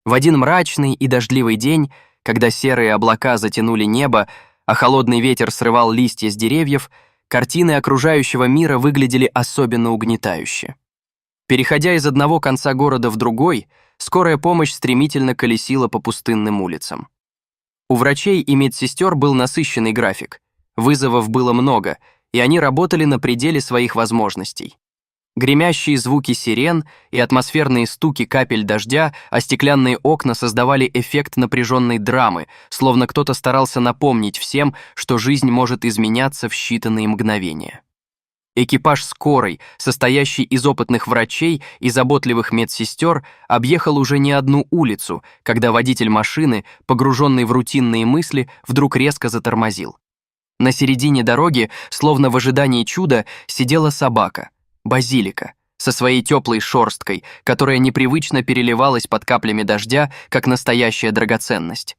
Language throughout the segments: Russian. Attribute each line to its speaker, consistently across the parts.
Speaker 1: В один мрачный и дождливый день, когда серые облака затянули небо, а холодный ветер срывал листья с деревьев, картины окружающего мира выглядели особенно угнетающе. Переходя из одного конца города в другой, скорая помощь стремительно колесила по пустынным улицам. У врачей и медсестер был насыщенный график, вызовов было много, и они работали на пределе своих возможностей. Гремящие звуки сирен и атмосферные стуки капель дождя о стеклянные окна создавали эффект напряженной драмы, словно кто-то старался напомнить всем, что жизнь может изменяться в считанные мгновения. Экипаж скорой, состоящий из опытных врачей и заботливых медсестер, объехал уже не одну улицу, когда водитель машины, погруженный в рутинные мысли, вдруг резко затормозил. На середине дороги, словно в ожидании чуда, сидела собака, Базилика, со своей теплой шерсткой, которая непривычно переливалась под каплями дождя, как настоящая драгоценность.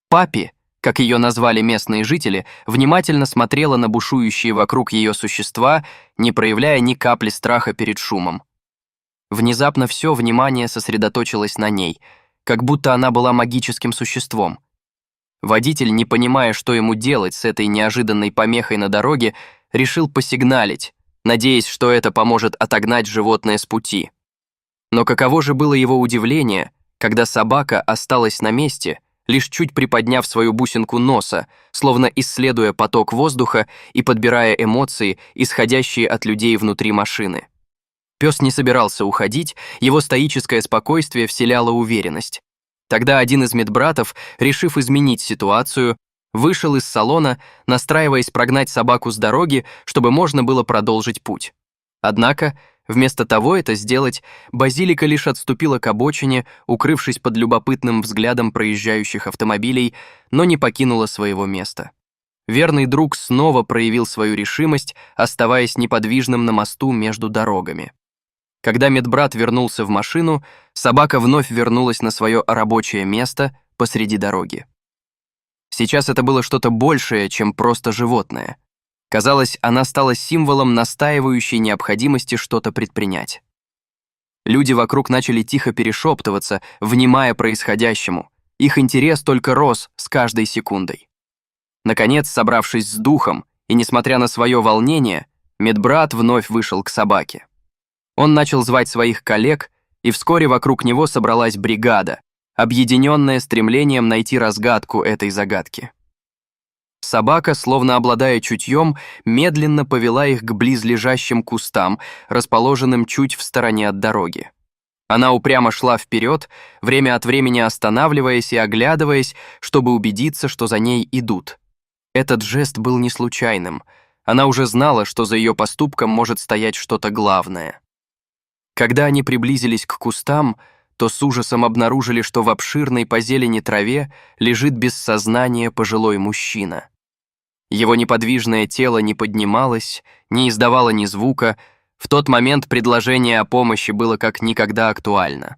Speaker 1: Папи, как ее назвали местные жители, внимательно смотрела на бушующие вокруг ее существа, не проявляя ни капли страха перед шумом. Внезапно все внимание сосредоточилось на ней, как будто она была магическим существом. Водитель, не понимая, что ему делать с этой неожиданной помехой на дороге, решил посигналить, надеясь, что это поможет отогнать животное с пути. Но каково же было его удивление, когда собака осталась на месте, лишь чуть приподняв свою бусинку носа, словно исследуя поток воздуха и подбирая эмоции, исходящие от людей внутри машины. Пес не собирался уходить, его стоическое спокойствие вселяло уверенность. Тогда один из медбратов, решив изменить ситуацию, вышел из салона, настраиваясь прогнать собаку с дороги, чтобы можно было продолжить путь. Однако, вместо того это сделать, Базилика лишь отступила к обочине, укрывшись под любопытным взглядом проезжающих автомобилей, но не покинула своего места. Верный друг снова проявил свою решимость, оставаясь неподвижным на мосту между дорогами. Когда медбрат вернулся в машину, собака вновь вернулась на свое рабочее место посреди дороги. Сейчас это было что-то большее, чем просто животное. Казалось, она стала символом настаивающей необходимости что-то предпринять. Люди вокруг начали тихо перешептываться, внимая происходящему. Их интерес только рос с каждой секундой. Наконец, собравшись с духом и несмотря на свое волнение, медбрат вновь вышел к собаке. Он начал звать своих коллег, и вскоре вокруг него собралась бригада, объединенная стремлением найти разгадку этой загадки. Собака, словно обладая чутьем, медленно повела их к близлежащим кустам, расположенным чуть в стороне от дороги. Она упрямо шла вперед, время от времени останавливаясь и оглядываясь, чтобы убедиться, что за ней идут. Этот жест был не случайным. Она уже знала, что за ее поступком может стоять что-то главное. Когда они приблизились к кустам, то с ужасом обнаружили, что в обширной по зелени траве лежит без сознания пожилой мужчина. Его неподвижное тело не поднималось, не издавало ни звука. В тот момент предложение о помощи было как никогда актуально.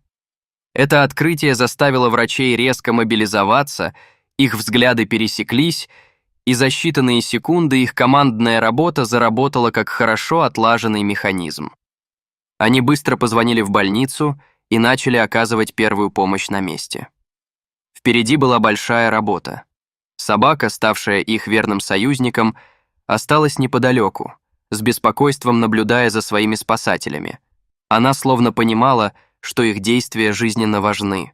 Speaker 1: Это открытие заставило врачей резко мобилизоваться, их взгляды пересеклись, и за считанные секунды их командная работа заработала как хорошо отлаженный механизм. Они быстро позвонили в больницу и начали оказывать первую помощь на месте. Впереди была большая работа. Собака, ставшая их верным союзником, осталась неподалеку, с беспокойством наблюдая за своими спасателями. Она словно понимала, что их действия жизненно важны.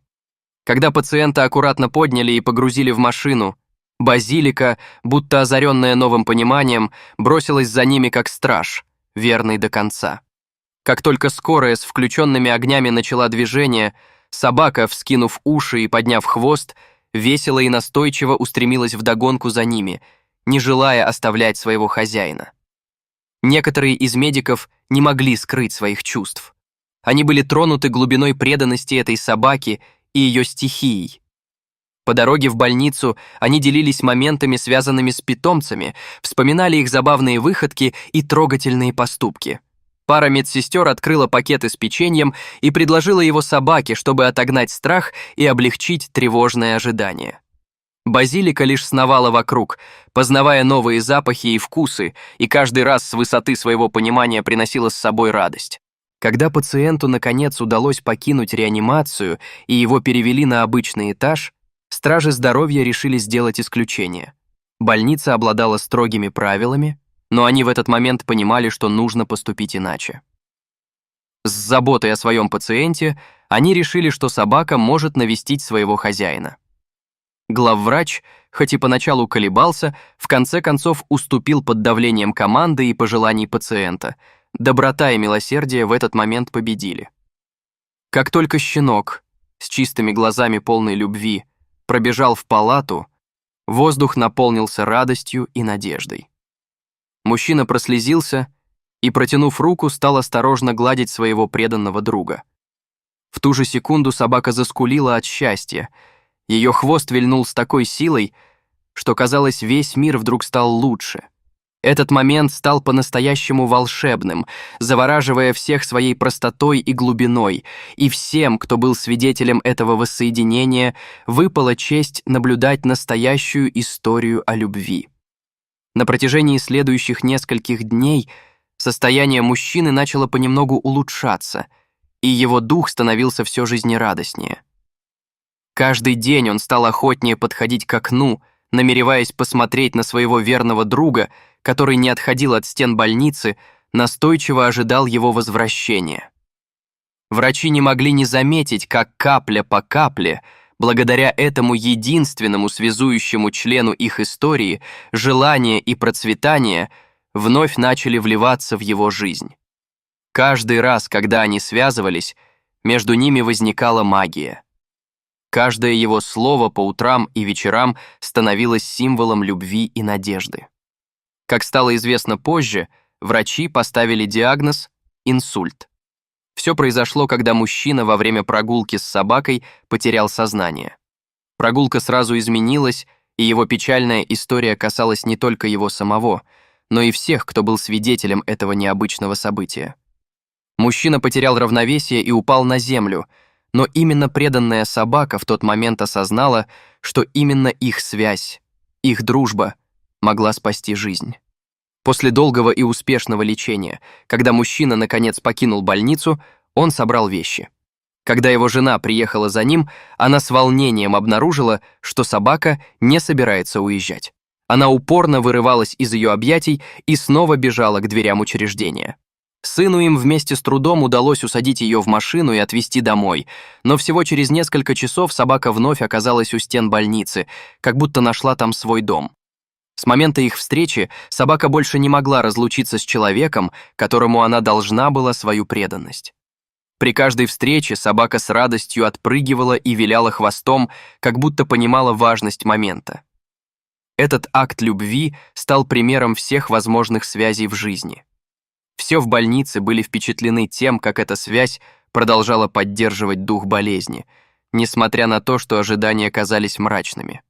Speaker 1: Когда пациента аккуратно подняли и погрузили в машину, Базилика, будто озаренная новым пониманием, бросилась за ними как страж, верный до конца. Как только скорая с включенными огнями начала движение, собака, вскинув уши и подняв хвост, весело и настойчиво устремилась вдогонку за ними, не желая оставлять своего хозяина. Некоторые из медиков не могли скрыть своих чувств. Они были тронуты глубиной преданности этой собаки и ее стихией. По дороге в больницу они делились моментами, связанными с питомцами, вспоминали их забавные выходки и трогательные поступки. Пара медсестер открыла пакеты с печеньем и предложила его собаке, чтобы отогнать страх и облегчить тревожное ожидание. Базилика лишь сновала вокруг, познавая новые запахи и вкусы, и каждый раз с высоты своего понимания приносила с собой радость. Когда пациенту, наконец, удалось покинуть реанимацию и его перевели на обычный этаж, стражи здоровья решили сделать исключение. Больница обладала строгими правилами, но они в этот момент понимали, что нужно поступить иначе. С заботой о своем пациенте они решили, что собака может навестить своего хозяина. Главврач, хоть и поначалу колебался, в конце концов уступил под давлением команды и пожеланий пациента. Доброта и милосердие в этот момент победили. Как только щенок, с чистыми глазами полной любви, пробежал в палату, воздух наполнился радостью и надеждой. Мужчина прослезился и, протянув руку, стал осторожно гладить своего преданного друга. В ту же секунду собака заскулила от счастья. Ее хвост вильнул с такой силой, что, казалось, весь мир вдруг стал лучше. Этот момент стал по-настоящему волшебным, завораживая всех своей простотой и глубиной, и всем, кто был свидетелем этого воссоединения, выпала честь наблюдать настоящую историю о любви. На протяжении следующих нескольких дней состояние мужчины начало понемногу улучшаться, и его дух становился все жизнерадостнее. Каждый день он стал охотнее подходить к окну, намереваясь посмотреть на своего верного друга, который не отходил от стен больницы, настойчиво ожидал его возвращения. Врачи не могли не заметить, как капля по капле, благодаря этому единственному связующему члену их истории, желание и процветание вновь начали вливаться в его жизнь. Каждый раз, когда они связывались, между ними возникала магия. Каждое его слово по утрам и вечерам становилось символом любви и надежды. Как стало известно позже, врачи поставили диагноз «инсульт». Все произошло, когда мужчина во время прогулки с собакой потерял сознание. Прогулка сразу изменилась, и его печальная история касалась не только его самого, но и всех, кто был свидетелем этого необычного события. Мужчина потерял равновесие и упал на землю, но именно преданная собака в тот момент осознала, что именно их связь, их дружба могла спасти жизнь. После долгого и успешного лечения, когда мужчина наконец покинул больницу, он собрал вещи. Когда его жена приехала за ним, она с волнением обнаружила, что собака не собирается уезжать. Она упорно вырывалась из ее объятий и снова бежала к дверям учреждения. Сыну им вместе с трудом удалось усадить ее в машину и отвезти домой, но всего через несколько часов собака вновь оказалась у стен больницы, как будто нашла там свой дом. С момента их встречи собака больше не могла разлучиться с человеком, которому она должна была свою преданность. При каждой встрече собака с радостью отпрыгивала и виляла хвостом, как будто понимала важность момента. Этот акт любви стал примером всех возможных связей в жизни. Все в больнице были впечатлены тем, как эта связь продолжала поддерживать дух болезни, несмотря на то, что ожидания казались мрачными.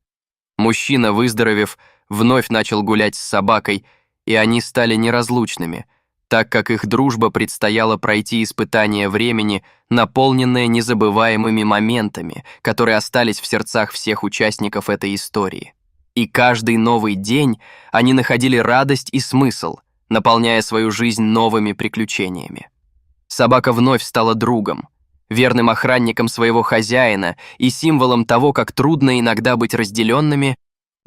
Speaker 1: Мужчина, выздоровев, вновь начал гулять с собакой, и они стали неразлучными, так как их дружба предстояло пройти испытание времени, наполненное незабываемыми моментами, которые остались в сердцах всех участников этой истории. И каждый новый день они находили радость и смысл, наполняя свою жизнь новыми приключениями. Собака вновь стала другом, верным охранником своего хозяина и символом того, как трудно иногда быть разделенными,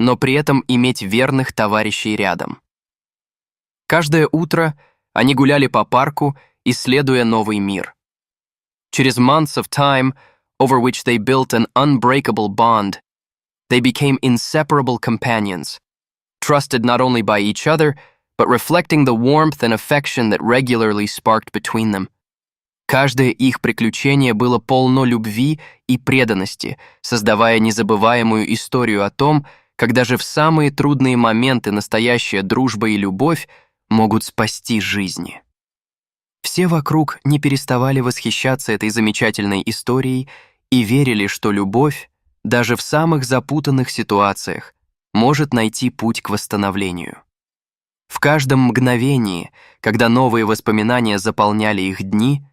Speaker 1: но при этом иметь верных товарищей рядом. Каждое утро они гуляли по парку, исследуя новый мир. Через months of time, over which they built an unbreakable bond, they became inseparable companions, trusted not only by each other, but reflecting the warmth and affection that regularly sparked between them. Каждое их приключение было полно любви и преданности, создавая незабываемую историю о том, как даже в самые трудные моменты настоящая дружба и любовь могут спасти жизни. Все вокруг не переставали восхищаться этой замечательной историей и верили, что любовь, даже в самых запутанных ситуациях, может найти путь к восстановлению. В каждом мгновении, когда новые воспоминания заполняли их дни,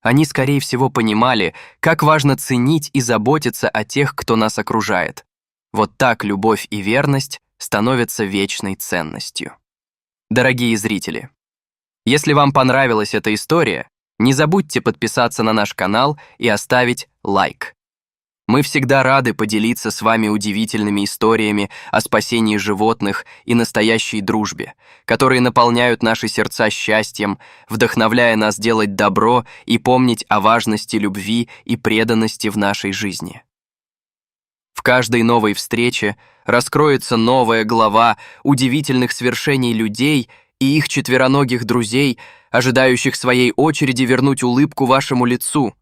Speaker 1: они, скорее всего, понимали, как важно ценить и заботиться о тех, кто нас окружает. Вот так любовь и верность становятся вечной ценностью. Дорогие зрители, если вам понравилась эта история, Не забудьте подписаться на наш канал и оставить лайк. Мы всегда рады поделиться с вами удивительными историями о спасении животных и настоящей дружбе, которые наполняют наши сердца счастьем, вдохновляя нас делать добро и помнить о важности любви и преданности в нашей жизни. В каждой новой встрече раскроется новая глава удивительных свершений людей и их четвероногих друзей, ожидающих своей очереди вернуть улыбку вашему лицу.